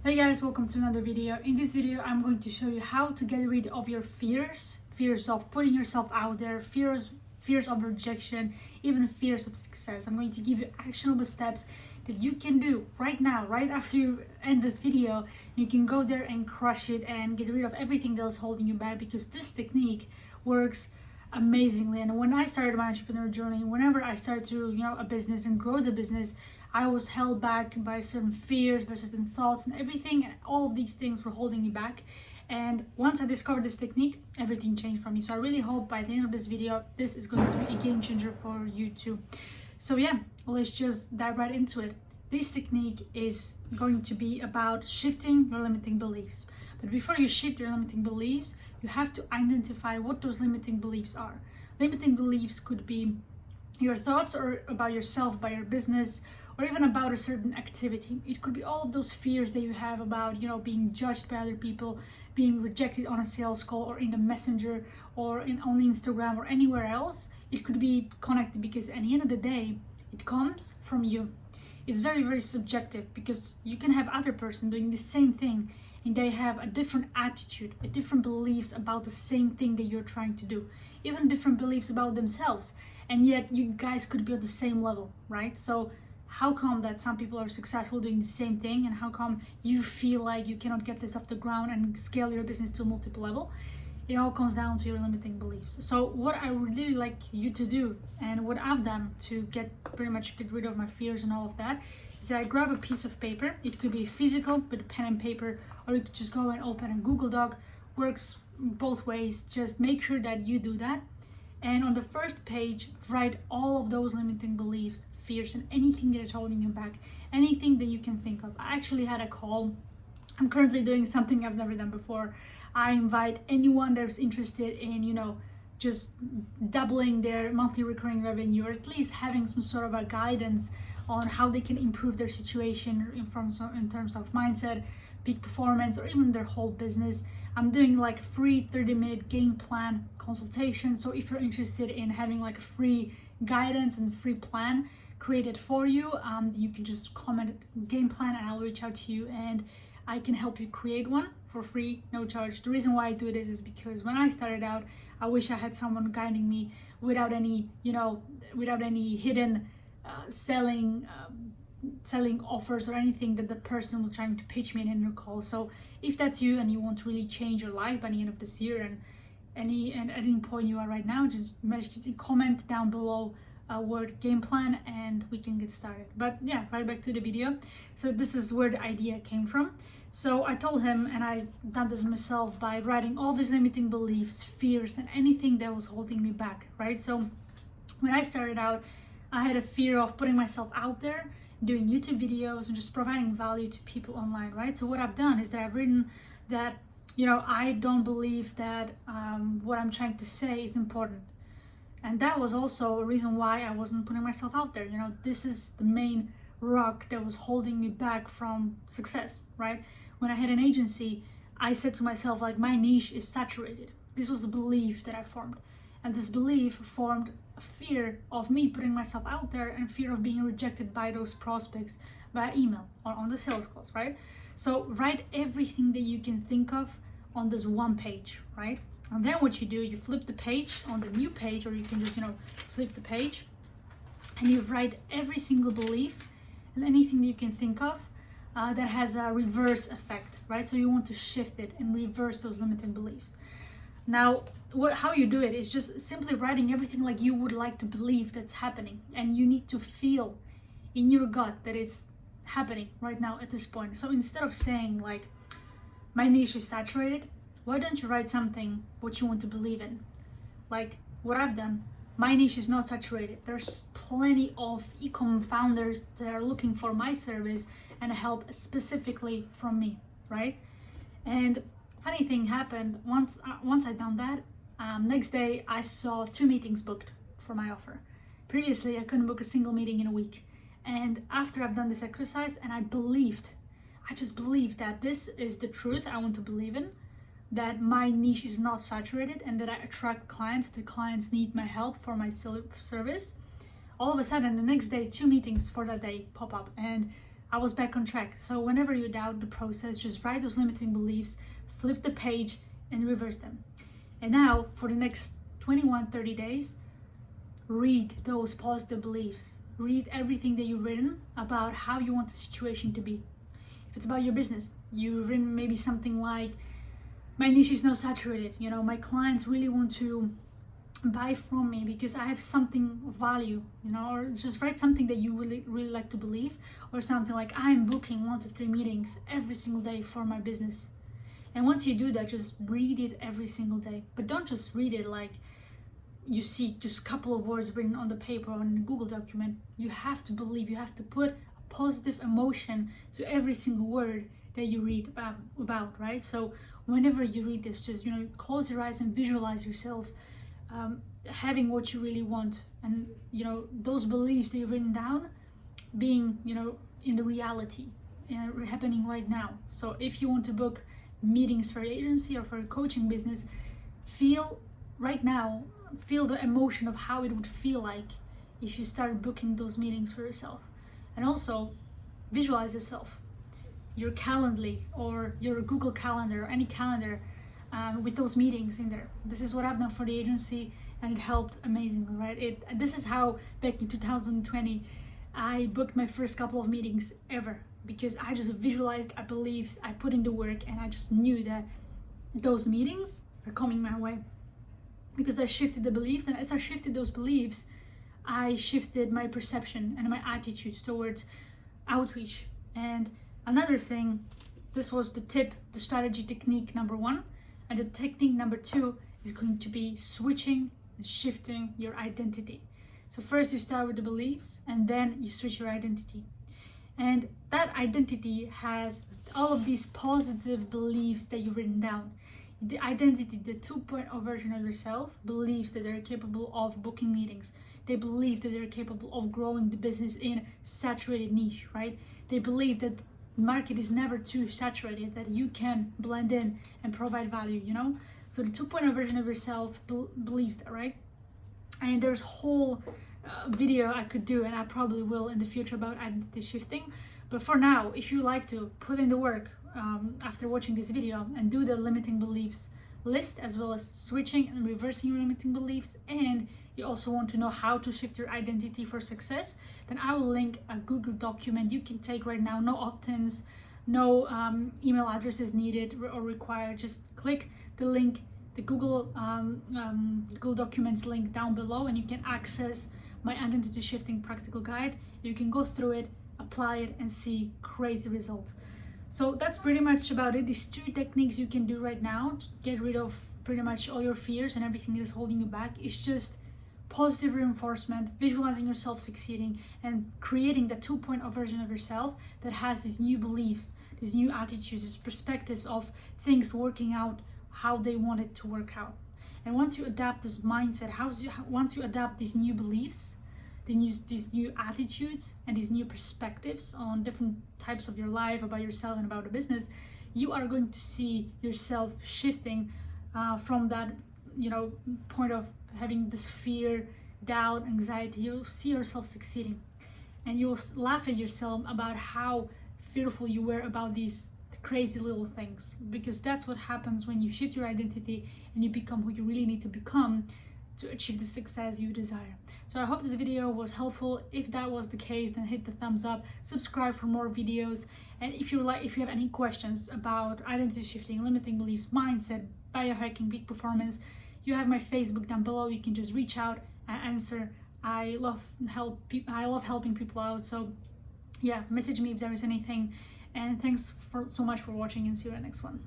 Hey guys, welcome to another video. In this video, I'm going to show you how to get rid of your fears of putting yourself out there, fears of rejection, even fears of success. I'm going to give you actionable steps that you can do right now, right after you end this video. You can go there and crush it and get rid of everything that's holding you back, because this technique works amazingly. And when I started my entrepreneur journey, whenever I started to a business and grow the business, I was held back by certain fears, by certain thoughts and everything, and all of these things were holding me back. And once I discovered this technique, everything changed for me. So I really hope by the end of this video, this is going to be a game changer for you too. So yeah, let's just dive right into it. This technique is going to be about shifting your limiting beliefs. But before you shift your limiting beliefs, you have to identify what those limiting beliefs are. Limiting beliefs could be your thoughts or about yourself, about your business, or even about a certain activity. It could be all of those fears that you have about, being judged by other people, being rejected on a sales call or in the messenger or on Instagram or anywhere else. It could be connected, because at the end of the day, it comes from you. It's very, very subjective, because you can have other person doing the same thing and they have a different attitude, a different beliefs about the same thing that you're trying to do, even different beliefs about themselves, and yet you guys could be on the same level, right? So how come that some people are successful doing the same thing, and how come you feel like you cannot get this off the ground and scale your business to a multiple level? It all comes down to your limiting beliefs. So what I would really like you to do, and what I've done to get rid of my fears and all of that, is that I grab a piece of paper. It could be physical with a pen and paper, or you could just go and open a Google Doc. Works both ways. Just make sure that you do that. And on the first page, write all of those limiting beliefs, fears, and anything that is holding you back, anything that you can think of. I actually had a call. I'm currently doing something I've never done before. I invite anyone that's interested in, just doubling their monthly recurring revenue, or at least having some sort of a guidance on how they can improve their situation in terms of mindset, peak performance, or even their whole business. I'm doing like a free 30-minute game plan consultation. So if you're interested in having like a free guidance and free plan created for you, you can just comment game plan and I'll reach out to you and I can help you create one for free, no charge. The reason why I do this is because when I started out, I wish I had someone guiding me without any hidden selling offers or anything that the person was trying to pitch me in a call. So if that's you and you want to really change your life by the end of this year, and at any point you are right now, just comment down below word game plan and we can get started. But yeah, right back to the video. So this is where the idea came from. So I told him, and I done this myself by writing all these limiting beliefs, fears, and anything that was holding me back, right? So when I started out, I had a fear of putting myself out there, doing YouTube videos and just providing value to people online, right? So what I've done is that I've written that, I don't believe that what I'm trying to say is important. And that was also a reason why I wasn't putting myself out there. This is the main rock that was holding me back from success, right? When I had an agency, I said to myself, like, my niche is saturated. This was a belief that I formed. And this belief formed a fear of me putting myself out there and fear of being rejected by those prospects via email or on the sales calls, right? So write everything that you can think of on this one page, right? And then what you do, you flip the page on the new page, or you can just, flip the page, and you write every single belief and anything that you can think of that has a reverse effect, right? So you want to shift it and reverse those limiting beliefs. Now, how you do it is just simply writing everything like you would like to believe that's happening, and you need to feel in your gut that it's happening right now at this point. So instead of saying like, my niche is saturated, why don't you write something what you want to believe in? Like what I've done, my niche is not saturated. There's plenty of e-com founders that are looking for my service and help specifically from me, right? And funny thing happened, once I done that, next day I saw 2 meetings booked for my offer. Previously I couldn't book a single meeting in a week. And after I've done this exercise, and I just believed that this is the truth I want to believe in, that my niche is not saturated and that I attract clients, the clients need my help for my service. All of a sudden, the next day, 2 meetings for that day pop up, and I was back on track. So whenever you doubt the process, just write those limiting beliefs, flip the page, and reverse them. And now for the next 21-30 days, read those positive beliefs. Read everything that you've written about how you want the situation to be. If it's about your business, you've written maybe something like, my niche is now saturated, my clients really want to buy from me because I have something of value, or just write something that you really like to believe, or something like, I'm booking 1 to 3 meetings every single day for my business. And once you do that, just read it every single day. But don't just read it like you see just a couple of words written on the paper or in a Google document. You have to believe, you have to put a positive emotion to every single word that you read about, right? So whenever you read this, just close your eyes and visualize yourself having what you really want, and those beliefs that you've written down being in the reality happening right now. So if you want to book meetings for your agency or for a coaching business, feel the emotion of how it would feel like if you start booking those meetings for yourself. And also visualize yourself, your Calendly or your Google Calendar or any calendar with those meetings in there. This is what I've done for the agency, and it helped amazingly, right? This is how back in 2020 I booked my first couple of meetings ever, because I just visualized, I believed, I put in the work, and I just knew that those meetings are coming my way because I shifted the beliefs. And as I shifted those beliefs, I shifted my perception and my attitude towards outreach. And another thing, this was the strategy technique number 1. And the technique number 2 is going to be switching and shifting your identity. So first you start with the beliefs, and then you switch your identity. And that identity has all of these positive beliefs that you've written down. The identity, the 2.0 version of yourself, believes that they're capable of booking meetings. They believe that they're capable of growing the business in saturated niche, right? They believe that the market is never too saturated, that you can blend in and provide value, So the 2.0 version of yourself believes that, right? And there's a whole video I could do, and I probably will in the future, about identity shifting. But for now, if you like to put in the work after watching this video and do the limiting beliefs list, as well as switching and reversing your limiting beliefs, and you also want to know how to shift your identity for success, then I will link a Google document you can take right now. No opt-ins, no email addresses needed or required. Just click the link, the Google Documents link down below, and you can access my identity shifting practical guide. You can go through it, apply it, and see crazy results. So that's pretty much about it. These 2 techniques you can do right now to get rid of pretty much all your fears and everything that is holding you back. It's just positive reinforcement, visualizing yourself succeeding, and creating the 2.0 version of yourself that has these new beliefs, these new attitudes, these perspectives of things working out how they want it to work out. And once you adapt this mindset, once you adapt these new beliefs, these new attitudes and these new perspectives on different types of your life, about yourself and about the business, you are going to see yourself shifting from that point of having this fear, doubt, anxiety. You'll see yourself succeeding, and you'll laugh at yourself about how fearful you were about these crazy little things, because that's what happens when you shift your identity and you become who you really need to become to achieve the success you desire. So I hope this video was helpful. If that was the case, then hit the thumbs up, subscribe for more videos. And if you have any questions about identity shifting, limiting beliefs, mindset, biohacking, peak performance, you have my Facebook down below. You can just reach out and answer. I love helping people out. So yeah, message me if there is anything. And thanks so much for watching, and see you in the next one.